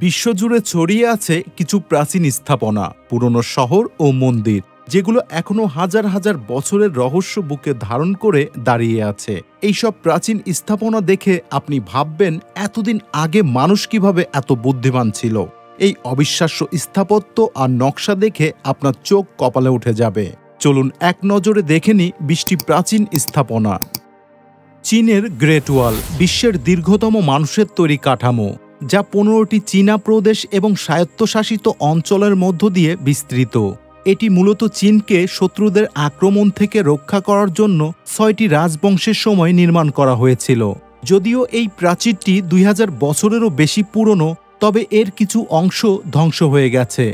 বিশ্বজুড়ে ছড়িয়ে আছে কিছু প্রাচীন স্থাপনা, পুরনো শহর ও মন্দির, যেগুলো এখনো হাজার হাজার বছরের রহস্য বুকে ধারণ করে দাঁড়িয়ে আছে। এইসব প্রাচীন স্থাপনা দেখে আপনি ভাববেন, এতদিন আগে মানুষ কিভাবে এত বুদ্ধিমান ছিল। এই অবিশ্বাস্য স্থাপত্য আর নকশা দেখে আপনার চোখ কপালে উঠে যাবে। চলুন এক নজরে দেখে নিই 20টি প্রাচীন স্থাপনা। চীনের গ্রেট ওয়াল বিশ্বের দীর্ঘতম মানুষের তৈরি কাঠামো, যা 15টি চীনা প্রদেশ এবং স্বায়ত্তশাসিত অঞ্চলের মধ্য দিয়ে বিস্তৃত। এটি মূলত চীনকে শত্রুদের আক্রমণ থেকে রক্ষা করার জন্য 6টি রাজবংশের সময় নির্মাণ করা হয়েছিল। যদিও এই প্রাচীরটি 2000 বছরেরও বেশি পুরনো, তবে এর কিছু অংশ ধ্বংস হয়ে গেছে।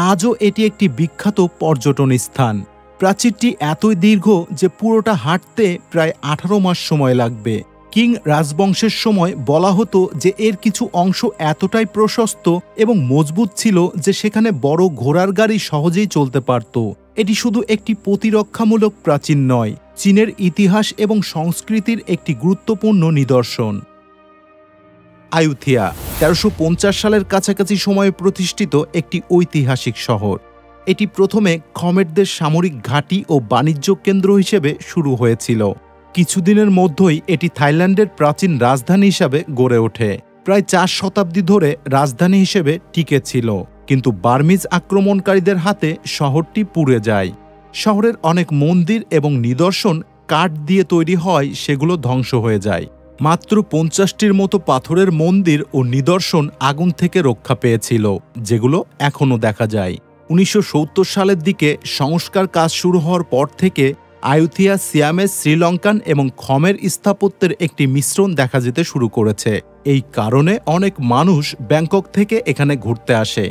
আজও এটি একটি বিখ্যাত পর্যটন স্থান। প্রাচীরটি এতই দীর্ঘ যে পুরোটা হাঁটতে প্রায় 18 মাস সময় লাগবে। কিং রাজবংশের সময় বলা হতো যে এর কিছু অংশ এতটাই প্রশস্ত এবং মজবুত ছিল যে সেখানে বড় ঘোড়ার গাড়ি সহজেই চলতে পারত। এটি শুধু একটি প্রতিরক্ষামূলক প্রাচীর নয়, চীনের ইতিহাস এবং সংস্কৃতির একটি গুরুত্বপূর্ণ নিদর্শন। আয়ুথিয়া 1350 সালের কাছাকাছি সময়ে প্রতিষ্ঠিত একটি ঐতিহাসিক শহর। এটি প্রথমে খমেরদের সামরিক ঘাঁটি ও বাণিজ্য কেন্দ্র হিসেবে শুরু হয়েছিল। কিছুদিনের মধ্যেই এটি থাইল্যান্ডের প্রাচীন রাজধানী হিসাবে গড়ে ওঠে। প্রায় 4 শতাব্দী ধরে রাজধানী হিসেবে টিকে ছিল, কিন্তু বার্মিজ আক্রমণকারীদের হাতে শহরটি পুড়ে যায়। শহরের অনেক মন্দির এবং নিদর্শন কাঠ দিয়ে তৈরি হয়, সেগুলো ধ্বংস হয়ে যায়। মাত্র 50টির মতো পাথরের মন্দির ও নিদর্শন আগুন থেকে রক্ষা পেয়েছিল, যেগুলো এখনও দেখা যায়। 1970 সালের দিকে সংস্কার কাজ শুরু হওয়ার পর থেকে আয়ুথিয়া সিয়ামের শ্রীলঙ্কান এবং খমের স্থাপত্যের একটি মিশ্রণ দেখা যেতে শুরু করেছে। এই কারণে অনেক মানুষ ব্যাংকক থেকে এখানে ঘুরতে আসে।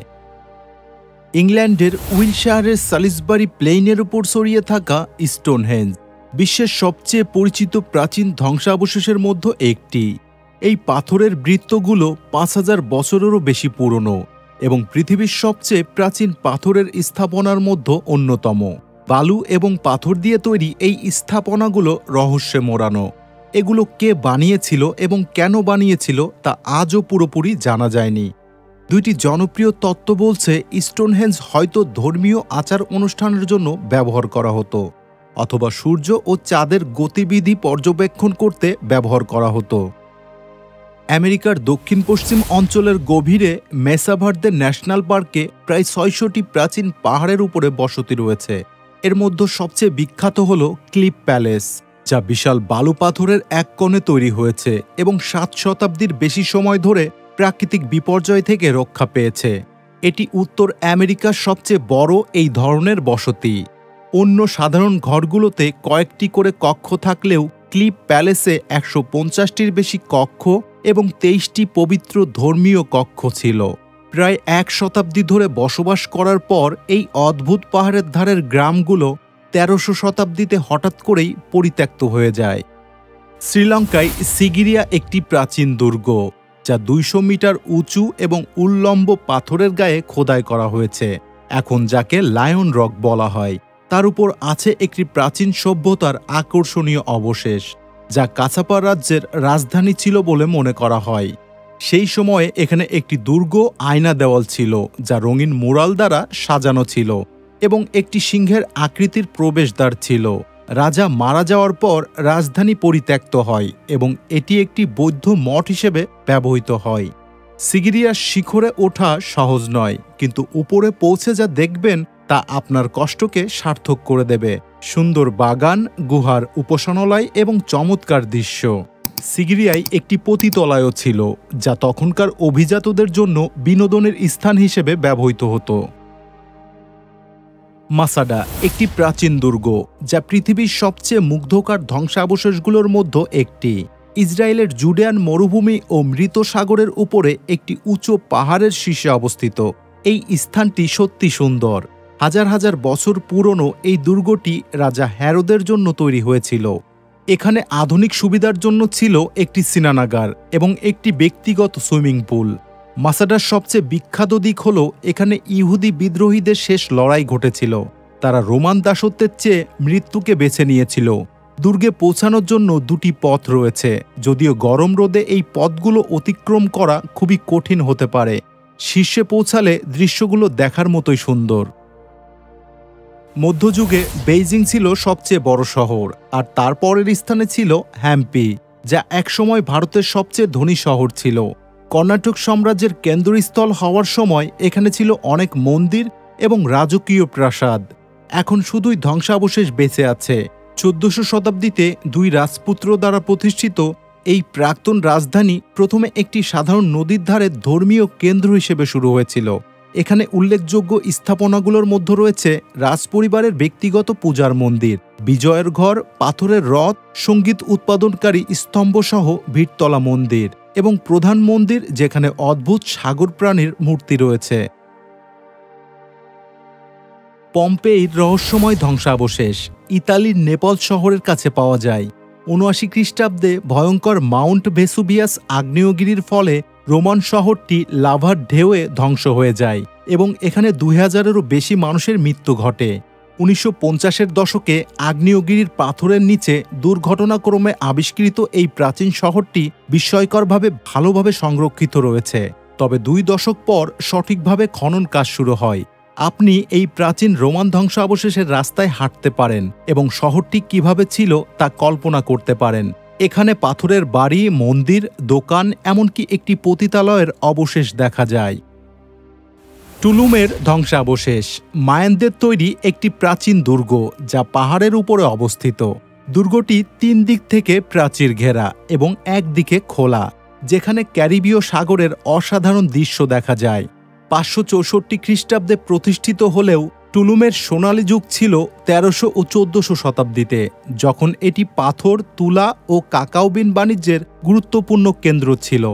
ইংল্যান্ডের উইলশায়ারের সালিসবারি প্লেইনের উপর ছড়িয়ে থাকা স্টোনহেঞ্জ বিশ্বের সবচেয়ে পরিচিত প্রাচীন ধ্বংসাবশেষের মধ্যে একটি। এই পাথরের বৃত্তগুলো 5000 বছরেরও বেশি পুরনো এবং পৃথিবীর সবচেয়ে প্রাচীন পাথরের স্থাপনার মধ্যে অন্যতম। বালু এবং পাথর দিয়ে তৈরি এই স্থাপনাগুলো রহস্যে মোড়ানো। এগুলো কে বানিয়েছিল এবং কেন বানিয়েছিল তা আজও পুরোপুরি জানা যায়নি। 2টি জনপ্রিয় তত্ত্ব বলছে স্টোনহেঞ্জ হয়তো ধর্মীয় আচার অনুষ্ঠানের জন্য ব্যবহার করা হতো, অথবা সূর্য ও চাঁদের গতিবিধি পর্যবেক্ষণ করতে ব্যবহার করা হতো। আমেরিকার দক্ষিণ পশ্চিম অঞ্চলের গভীরে মেসা ভার্দে ন্যাশনাল পার্কে প্রায় 600টি প্রাচীন পাহাড়ের উপরে বসতি রয়েছে। এর মধ্যে সবচেয়ে বিখ্যাত হল ক্লিফ প্যালেস, যা বিশাল বালু পাথরের এক কোণে তৈরি হয়েছে এবং 7 শতাব্দীর বেশি সময় ধরে প্রাকৃতিক বিপর্যয় থেকে রক্ষা পেয়েছে। এটি উত্তর আমেরিকার সবচেয়ে বড় এই ধরনের বসতি। অন্য সাধারণ ঘরগুলোতে কয়েকটি করে কক্ষ থাকলেও ক্লিফ প্যালেসে 150টির বেশি কক্ষ এবং 23টি পবিত্র ধর্মীয় কক্ষ ছিল। প্রায় 1 শতাব্দী ধরে বসবাস করার পর এই অদ্ভুত পাহাড়ের ধারের গ্রামগুলো 1300 শতাব্দীতে হঠাৎ করেই পরিত্যক্ত হয়ে যায়। শ্রীলঙ্কায় সিগিরিয়া একটি প্রাচীন দুর্গ, যা 200 মিটার উঁচু এবং উল্লম্ব পাথরের গায়ে খোদাই করা হয়েছে, এখন যাকে লায়ন রক বলা হয়। তার উপর আছে একটি প্রাচীন সভ্যতার আকর্ষণীয় অবশেষ, যা কাছাপা রাজ্যের রাজধানী ছিল বলে মনে করা হয়। সেই সময়ে এখানে একটি দুর্গ আয়না দেওয়াল ছিল, যা রঙিন মুরাল দ্বারা সাজানো ছিল এবং একটি সিংহের আকৃতির প্রবেশদ্বার ছিল। রাজা মারা যাওয়ার পর রাজধানী পরিত্যক্ত হয় এবং এটি একটি বৌদ্ধ মঠ হিসেবে ব্যবহৃত হয়। সিগিরিয়ার শিখরে ওঠা সহজ নয়, কিন্তু উপরে পৌঁছে যা দেখবেন তা আপনার কষ্টকে সার্থক করে দেবে। সুন্দর বাগান, গুহার উপাসনালয় এবং চমৎকার দৃশ্য। সিগিরিয়ায় একটি পতিতালয়ও ছিল, যা তখনকার অভিজাতদের জন্য বিনোদনের স্থান হিসেবে ব্যবহৃত হতো। মাসাডা একটি প্রাচীন দুর্গ, যা পৃথিবীর সবচেয়ে মুগ্ধকর ধ্বংসাবশেষগুলোর মধ্যে একটি। ইসরায়েলের জুডিয়ান মরুভূমি ও মৃত সাগরের উপরে একটি উঁচু পাহাড়ের শীর্ষে অবস্থিত। এই স্থানটি সত্যি সুন্দর। হাজার হাজার বছর পুরনো এই দুর্গটি রাজা হ্যারোদের জন্য তৈরি হয়েছিল। এখানে আধুনিক সুবিধার জন্য ছিল একটি স্নানাগার এবং একটি ব্যক্তিগত সুইমিং পুল। মাসাডার সবচেয়ে বিখ্যাত দিক হল এখানে ইহুদি বিদ্রোহীদের শেষ লড়াই ঘটেছিল। তারা রোমান দাসত্বের চেয়ে মৃত্যুকে বেছে নিয়েছিল। দুর্গে পৌঁছানোর জন্য 2টি পথ রয়েছে, যদিও গরম রোদে এই পথগুলো অতিক্রম করা খুবই কঠিন হতে পারে। শীর্ষে পৌঁছালে দৃশ্যগুলো দেখার মতোই সুন্দর। মধ্যযুগে বেইজিং ছিল সবচেয়ে বড় শহর, আর তারপরের স্থানে ছিল হ্যাম্পি, যা একসময় ভারতের সবচেয়ে ধনী শহর ছিল। কর্ণাটক সাম্রাজ্যের কেন্দ্রস্থল হওয়ার সময় এখানে ছিল অনেক মন্দির এবং রাজকীয় প্রাসাদ। এখন শুধুই ধ্বংসাবশেষ বেঁচে আছে। 1400 শতাব্দীতে 2 রাজপুত্র দ্বারা প্রতিষ্ঠিত এই প্রাক্তন রাজধানী প্রথমে একটি সাধারণ নদীর ধারে ধর্মীয় কেন্দ্র হিসেবে শুরু হয়েছিল। এখানে উল্লেখযোগ্য স্থাপনাগুলোর মধ্যে রয়েছে রাজপরিবারের ব্যক্তিগত পূজার মন্দির, বিজয়ের ঘর, পাথরের রথ, সঙ্গীত উৎপাদনকারী স্তম্ভসহ ভিড়তলা মন্দির এবং প্রধান মন্দির, যেখানে অদ্ভুত সাগর প্রাণীর মূর্তি রয়েছে। পম্পেইর রহস্যময় ধ্বংসাবশেষ ইতালির নেপলস শহরের কাছে পাওয়া যায়। 79 খ্রিস্টাব্দে ভয়ঙ্কর মাউন্ট ভেসুভিয়াস আগ্নেয়গিরির ফলে রোমান শহরটি লাভার ঢেউয়ে ধ্বংস হয়ে যায় এবং এখানে 2000-এরও বেশি মানুষের মৃত্যু ঘটে। 1950-এর দশকে আগ্নেয়গিরির পাথরের নিচে দুর্ঘটনাক্রমে আবিষ্কৃত এই প্রাচীন শহরটি বিস্ময়করভাবে ভালোভাবে সংরক্ষিত রয়েছে। তবে 2 দশক পর সঠিকভাবে খনন কাজ শুরু হয়। আপনি এই প্রাচীন রোমান ধ্বংসাবশেষের রাস্তায় হাঁটতে পারেন এবং শহরটি কিভাবে ছিল তা কল্পনা করতে পারেন। এখানে পাথরের বাড়ি, মন্দির, দোকান, এমনকি একটি পতিতালয়ের অবশেষ দেখা যায়। টুলুমের ধ্বংসাবশেষ মায়ানদের তৈরি একটি প্রাচীন দুর্গ, যা পাহাড়ের উপরে অবস্থিত। দুর্গটি 3 দিক থেকে প্রাচীর ঘেরা এবং একদিকে খোলা, যেখানে ক্যারিবীয় সাগরের অসাধারণ দৃশ্য দেখা যায়। 564 খ্রিস্টাব্দে প্রতিষ্ঠিত হলেও টুলুমের সোনালী যুগ ছিল 1300 ও 1400 শতাব্দীতে, যখন এটি পাথর, তুলা ও কাকাও বিন বাণিজ্যের গুরুত্বপূর্ণ কেন্দ্র ছিল।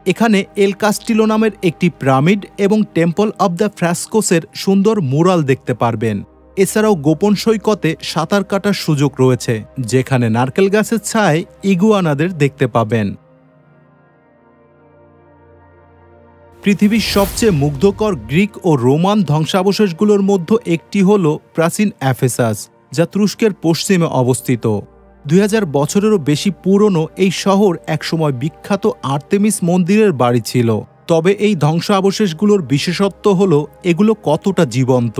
এখানে এল কাস্টিলো নামের একটি পিরামিড এবং টেম্পল অব দ্য ফ্রাস্কোসের সুন্দর মুরাল দেখতে পারবেন। এছাড়াও গোপন সৈকতে সাঁতার কাটার সুযোগ রয়েছে, যেখানে নারকেল গাছের ছায়ায় ইগুয়ানাদের দেখতে পাবেন। পৃথিবীর সবচেয়ে মুগ্ধকর গ্রিক ও রোমান ধ্বংসাবশেষগুলোর মধ্যে একটি হল প্রাচীন এফেসাস, যা তুরস্কের পশ্চিমে অবস্থিত। 2000 বছরেরও বেশি পুরনো এই শহর একসময় বিখ্যাত আর্তেমিস মন্দিরের বাড়ি ছিল। তবে এই ধ্বংসাবশেষগুলোর বিশেষত্ব হল এগুলো কতটা জীবন্ত,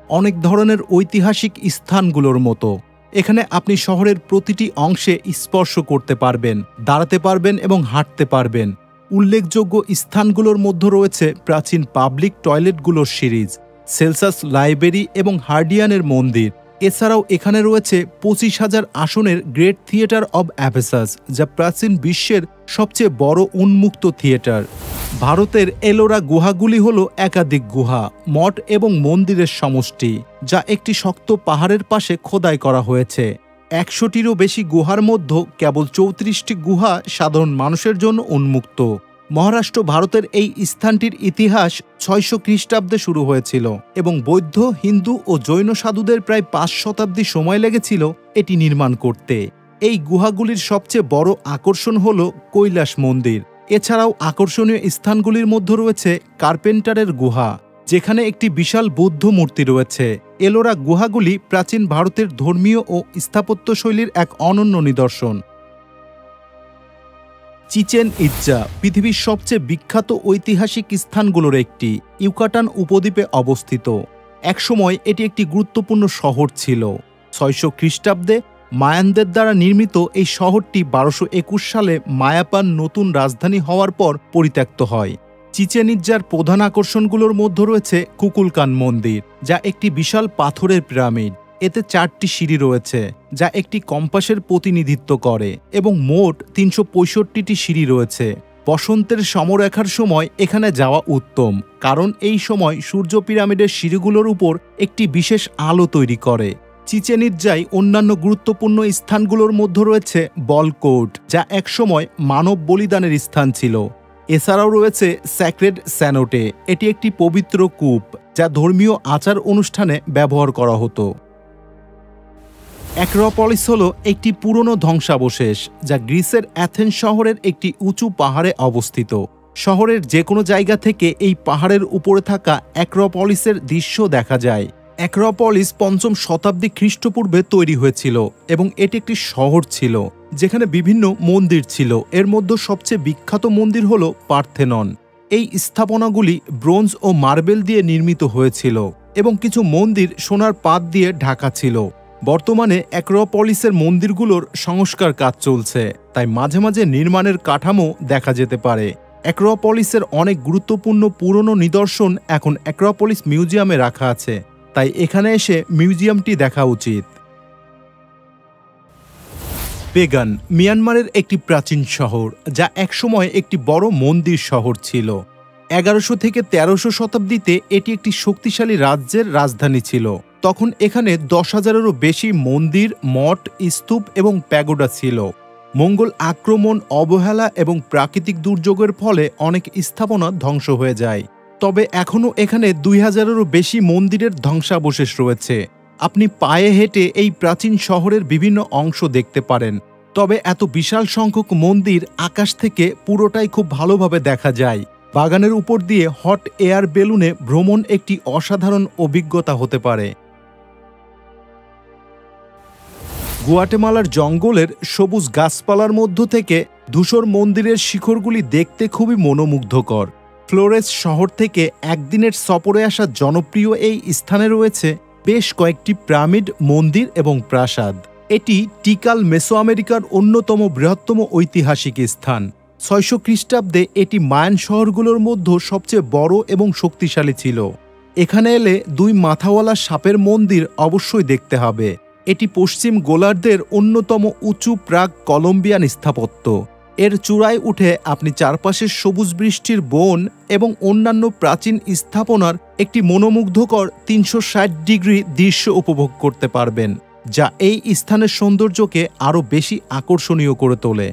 অনেক ধরনের ঐতিহাসিক স্থানগুলোর মতো। এখানে আপনি শহরের প্রতিটি অংশে স্পর্শ করতে পারবেন, দাঁড়াতে পারবেন এবং হাঁটতে পারবেন। উল্লেখযোগ্য স্থানগুলোর মধ্যে রয়েছে প্রাচীন পাবলিক টয়লেটগুলোর সিরিজ, সেলসাস লাইব্রেরি এবং হার্ডিয়ানের মন্দির। এছাড়াও এখানে রয়েছে 25,000 আসনের গ্রেট থিয়েটার অব এফেসাস, যা প্রাচীন বিশ্বের সবচেয়ে বড় উন্মুক্ত থিয়েটার। ভারতের এলোরা গুহাগুলি হল একাধিক গুহা, মঠ এবং মন্দিরের সমষ্টি, যা একটি শক্ত পাহাড়ের পাশে খোদাই করা হয়েছে। 100টিরও বেশি গুহার মধ্যে কেবল 34টি গুহা সাধারণ মানুষের জন্য উন্মুক্ত। মহারাষ্ট্র ভারতের এই স্থানটির ইতিহাস 600 খ্রিস্টাব্দে শুরু হয়েছিল এবং বৌদ্ধ, হিন্দু ও জৈন সাধুদের প্রায় 5 শতাব্দী সময় লেগেছিল এটি নির্মাণ করতে। এই গুহাগুলির সবচেয়ে বড় আকর্ষণ হল কৈলাস মন্দির। এছাড়াও আকর্ষণীয় স্থানগুলির মধ্যে রয়েছে কার্পেন্টারের গুহা, যেখানে একটি বিশাল বুদ্ধ মূর্তি রয়েছে। এলোরা গুহাগুলি প্রাচীন ভারতের ধর্মীয় ও স্থাপত্যশৈলীর এক অনন্য নিদর্শন। চিচেন ইৎজা পৃথিবীর সবচেয়ে বিখ্যাত ঐতিহাসিক স্থানগুলোর একটি, ইউকাটান উপদ্বীপে অবস্থিত। একসময় এটি একটি গুরুত্বপূর্ণ শহর ছিল। 600 খ্রিস্টাব্দে মায়ানদের দ্বারা নির্মিত এই শহরটি 1221 সালে মায়াপান নতুন রাজধানী হওয়ার পর পরিত্যক্ত হয়। চিচেন ইৎজার প্রধান আকর্ষণগুলোর মধ্যে রয়েছে কুকুলকান মন্দির, যা একটি বিশাল পাথরের পিরামিড। এতে 4টি সিঁড়ি রয়েছে, যা একটি কম্পাসের প্রতিনিধিত্ব করে এবং মোট 365টি সিঁড়ি রয়েছে। বসন্তের সমরেখার সময় এখানে যাওয়া উত্তম, কারণ এই সময় সূর্য পিরামিডের সিঁড়িগুলোর উপর একটি বিশেষ আলো তৈরি করে। চিচেন ইৎজায় অন্যান্য গুরুত্বপূর্ণ স্থানগুলোর মধ্যে রয়েছে বলকোট, যা একসময় মানব বলিদানের স্থান ছিল। এছাড়াও রয়েছে স্যাক্রেড স্যানোটে, এটি একটি পবিত্র কূপ, যা ধর্মীয় আচার অনুষ্ঠানে ব্যবহার করা হতো। অ্যাক্রোপলিস হল একটি পুরনো ধ্বংসাবশেষ, যা গ্রিসের অ্যাথেন্স শহরের একটি উঁচু পাহাড়ে অবস্থিত। শহরের যে কোনো জায়গা থেকে এই পাহাড়ের উপরে থাকা অ্যাক্রোপলিসের দৃশ্য দেখা যায়। অ্যাক্রোপলিস 5ম শতাব্দী খ্রিস্টপূর্বে তৈরি হয়েছিল এবং এটি একটি শহর ছিল, যেখানে বিভিন্ন মন্দির ছিল। এর মধ্যে সবচেয়ে বিখ্যাত মন্দির হল পার্থেনন। এই স্থাপনাগুলি ব্রোঞ্জ ও মার্বেল দিয়ে নির্মিত হয়েছিল এবং কিছু মন্দির সোনার পাত দিয়ে ঢাকা ছিল। বর্তমানে অ্যাক্রোপলিসের মন্দিরগুলোর সংস্কার কাজ চলছে, তাই মাঝে মাঝে নির্মাণের কাঠামো দেখা যেতে পারে। অ্যাক্রোপলিসের অনেক গুরুত্বপূর্ণ পুরনো নিদর্শন এখন অ্যাক্রোপলিস মিউজিয়ামে রাখা আছে, তাই এখানে এসে মিউজিয়ামটি দেখা উচিত। পেগান মিয়ানমারের একটি প্রাচীন শহর, যা একসময় একটি বড় মন্দির শহর ছিল। 1100 থেকে 1300 শতাব্দীতে এটি একটি শক্তিশালী রাজ্যের রাজধানী ছিল। তখন এখানে 10,000-এরও বেশি মন্দির, মঠ, স্তূপ এবং প্যাগোডা ছিল। মঙ্গল আক্রমণ, অবহেলা এবং প্রাকৃতিক দুর্যোগের ফলে অনেক স্থাপনা ধ্বংস হয়ে যায়। তবে এখনও এখানে 2000-এরও বেশি মন্দিরের ধ্বংসাবশেষ রয়েছে। আপনি পায়ে হেঁটে এই প্রাচীন শহরের বিভিন্ন অংশ দেখতে পারেন। তবে এত বিশাল সংখ্যক মন্দির আকাশ থেকে পুরোটাই খুব ভালোভাবে দেখা যায়। বাগানের উপর দিয়ে হট এয়ার বেলুনে ভ্রমণ একটি অসাধারণ অভিজ্ঞতা হতে পারে। গুয়াটেমালার জঙ্গলের সবুজ গাছপালার মধ্য থেকে ধূসর মন্দিরের শিখরগুলি দেখতে খুবই মনোমুগ্ধকর। ফ্লোরেস শহর থেকে একদিনের সফরে আসা জনপ্রিয় এই স্থানে রয়েছে বেশ কয়েকটি পিরামিড, মন্দির এবং প্রাসাদ। এটি টিকাল মেসোআমেরিকার অন্যতম বৃহত্তম ঐতিহাসিক স্থান। 600 খ্রিস্টাব্দে এটি মায়ান শহরগুলোর মধ্যে সবচেয়ে বড় এবং শক্তিশালী ছিল। এখানে এলে 2 মাথাওয়ালা সাপের মন্দির অবশ্যই দেখতে হবে। এটি পশ্চিম গোলার্ধের অন্যতম উঁচু প্রাক কলম্বিয়ান স্থাপত্য। এর চূড়ায় উঠে আপনি চারপাশের সবুজ বৃষ্টির বন এবং অন্যান্য প্রাচীন স্থাপনার একটি মনোমুগ্ধকর 360 ডিগ্রি দৃশ্য উপভোগ করতে পারবেন, যা এই স্থানের সৌন্দর্যকে আরও বেশি আকর্ষণীয় করে তোলে।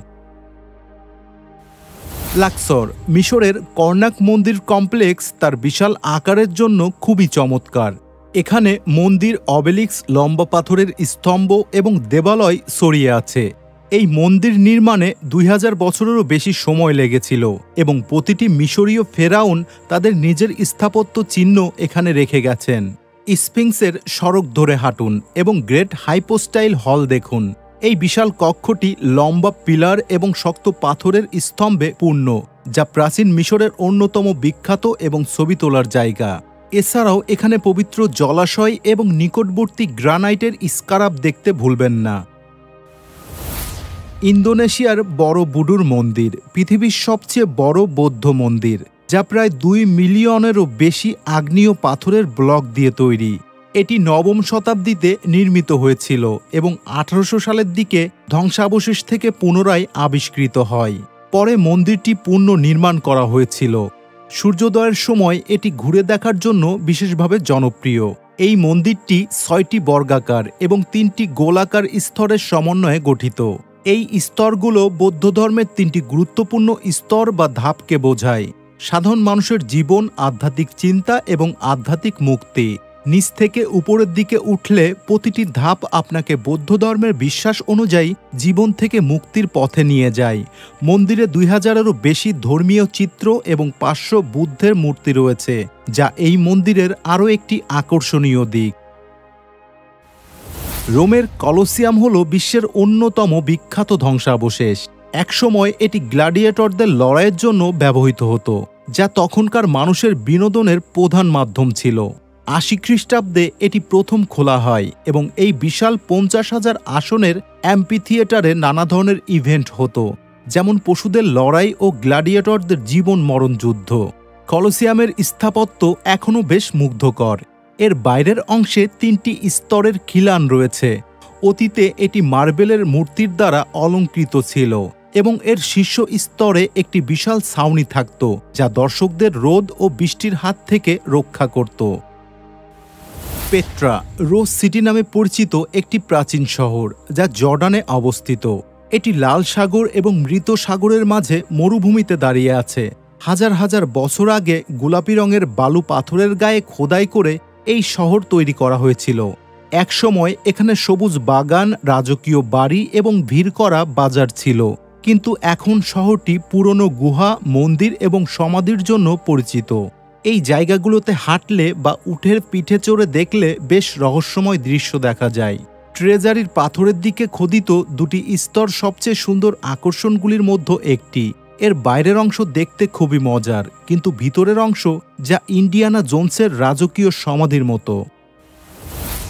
লাক্সর মিশরের কর্নাক মন্দির কমপ্লেক্স তার বিশাল আকারের জন্য খুবই চমৎকার। এখানে মন্দির, অবেলিক্স, লম্বা পাথরের স্তম্ভ এবং দেবালয় ছড়িয়ে আছে। এই মন্দির নির্মাণে 2000 বছরেরও বেশি সময় লেগেছিল এবং প্রতিটি মিশরীয় ফেরাউন তাদের নিজের স্থাপত্য চিহ্ন এখানে রেখে গেছেন। স্ফিংসের সড়ক ধরে হাঁটুন এবং গ্রেট হাইপোস্টাইল হল দেখুন। এই বিশাল কক্ষটি লম্বা পিলার এবং শক্ত পাথরের স্তম্ভে পূর্ণ, যা প্রাচীন মিশরের অন্যতম বিখ্যাত এবং ছবি তোলার জায়গা। এছাড়াও এখানে পবিত্র জলাশয় এবং নিকটবর্তী গ্রানাইটের স্কারাব দেখতে ভুলবেন না। ইন্দোনেশিয়ার বড় বুডুর মন্দির পৃথিবীর সবচেয়ে বড় বৌদ্ধ মন্দির, যা প্রায় 2 মিলিয়নেরও বেশি আগ্নেয় পাথরের ব্লক দিয়ে তৈরি। এটি 9ম শতাব্দীতে নির্মিত হয়েছিল এবং 1800 সালের দিকে ধ্বংসাবশেষ থেকে পুনরায় আবিষ্কৃত হয়। পরে মন্দিরটি পুনর্নির্মাণ করা হয়েছিল। সূর্যোদয়ের সময় এটি ঘুরে দেখার জন্য বিশেষভাবে জনপ্রিয়। এই মন্দিরটি 6টি বর্গাকার এবং 3টি গোলাকার স্তরের সমন্বয়ে গঠিত। এই স্তরগুলো বৌদ্ধ ধর্মের 3টি গুরুত্বপূর্ণ স্তর বা ধাপকে বোঝায়: সাধারণ মানুষের জীবন, আধ্যাত্মিক চিন্তা এবং আধ্যাত্মিক মুক্তি। নিচ থেকে উপরের দিকে উঠলে প্রতিটি ধাপ আপনাকে বৌদ্ধ ধর্মের বিশ্বাস অনুযায়ী জীবন থেকে মুক্তির পথে নিয়ে যায়। মন্দিরে 2000-এরও বেশি ধর্মীয় চিত্র এবং 500 বুদ্ধের মূর্তি রয়েছে, যা এই মন্দিরের আরও একটি আকর্ষণীয় দিক। রোমের কলোসিয়াম হল বিশ্বের অন্যতম বিখ্যাত ধ্বংসাবশেষ। একসময় এটি গ্ল্যাডিয়েটরদের লড়াইয়ের জন্য ব্যবহৃত হতো, যা তখনকার মানুষের বিনোদনের প্রধান মাধ্যম ছিল। 80 খ্রিস্টাব্দে এটি প্রথম খোলা হয় এবং এই বিশাল 50,000 আসনের অ্যাম্পিথিয়েটারে নানা ধরনের ইভেন্ট হতো, যেমন পশুদের লড়াই ও গ্ল্যাডিয়েটরদের জীবন মরণ যুদ্ধ। কলোসিয়ামের স্থাপত্য এখনও বেশ মুগ্ধকর। এর বাইরের অংশে 3টি স্তরের খিলান রয়েছে। অতীতে এটি মার্বেলের মূর্তির দ্বারা অলঙ্কৃত ছিল এবং এর শীর্ষ স্তরে একটি বিশাল ছাউনি থাকত, যা দর্শকদের রোদ ও বৃষ্টির হাত থেকে রক্ষা করত। পেট্রা রোজ সিটি নামে পরিচিত একটি প্রাচীন শহর, যা জর্ডানে অবস্থিত। এটি লাল সাগর এবং মৃত সাগরের মাঝে মরুভূমিতে দাঁড়িয়ে আছে। হাজার হাজার বছর আগে গোলাপি রঙের বালু পাথরের গায়ে খোদাই করে এই শহর তৈরি করা হয়েছিল। একসময় এখানে সবুজ বাগান, রাজকীয় বাড়ি এবং ভিড় করা বাজার ছিল, কিন্তু এখন শহরটি পুরনো গুহা, মন্দির এবং সমাধির জন্য পরিচিত। এই জায়গাগুলোতে হাঁটলে বা উটের পিঠে চড়ে দেখলে বেশ রহস্যময় দৃশ্য দেখা যায়। ট্রেজারির পাথরের দিকে খোদিত 2টি স্তর সবচেয়ে সুন্দর আকর্ষণগুলির মধ্যে একটি। এর বাইরের অংশ দেখতে খুবই মজার, কিন্তু ভিতরের অংশ যা ইন্ডিয়ানা জোনসের রাজকীয় সমাধির মতো।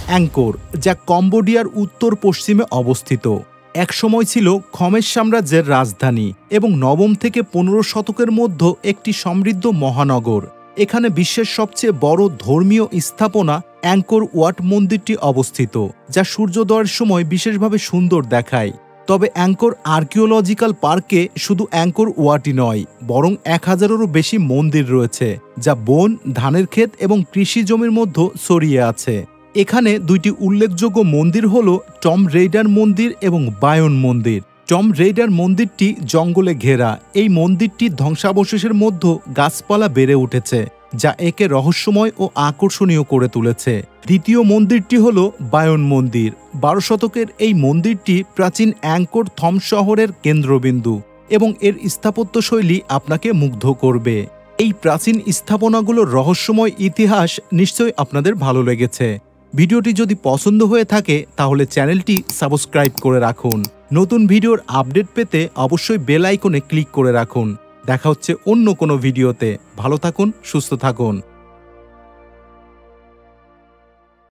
অ্যাংকর, যা কম্বোডিয়ার উত্তর পশ্চিমে অবস্থিত, একসময় ছিল খমের সাম্রাজ্যের রাজধানী এবং 9ম থেকে 15 শতকের মধ্যে একটি সমৃদ্ধ মহানগর। এখানে বিশ্বের সবচেয়ে বড় ধর্মীয় স্থাপনা অ্যাংকর ওয়াট মন্দিরটি অবস্থিত, যা সূর্যোদয়ের সময় বিশেষভাবে সুন্দর দেখায়। তবে অ্যাংকর আর্কিওলজিক্যাল পার্কে শুধু অ্যাংকর ওয়াটই নয়, বরং 1000-এরও বেশি মন্দির রয়েছে, যা বন, ধানের ক্ষেত এবং কৃষি জমির মধ্যে ছড়িয়ে আছে। এখানে 2টি উল্লেখযোগ্য মন্দির হল টম রেইডার মন্দির এবং বায়ন মন্দির। টম রেইডার মন্দিরটি জঙ্গলে ঘেরা। এই মন্দিরটির ধ্বংসাবশেষের মধ্যে গাছপালা বেড়ে উঠেছে, যা একে রহস্যময় ও আকর্ষণীয় করে তুলেছে। দ্বিতীয় মন্দিরটি হল বায়ন মন্দির। 12 শতকের এই মন্দিরটি প্রাচীন অ্যাংকর থম শহরের কেন্দ্রবিন্দু এবং এর স্থাপত্যশৈলী আপনাকে মুগ্ধ করবে। এই প্রাচীন স্থাপনাগুলোর রহস্যময় ইতিহাস নিশ্চয়ই আপনাদের ভালো লেগেছে। ভিডিওটি যদি পছন্দ হয়ে থাকে তাহলে চ্যানেলটি সাবস্ক্রাইব করে রাখুন। নতুন ভিডিওর আপডেট পেতে অবশ্যই বেল আইকনে ক্লিক করে রাখুন। দেখা হচ্ছে অন্য কোনো ভিডিওতে। ভালো থাকুন, সুস্থ থাকুন।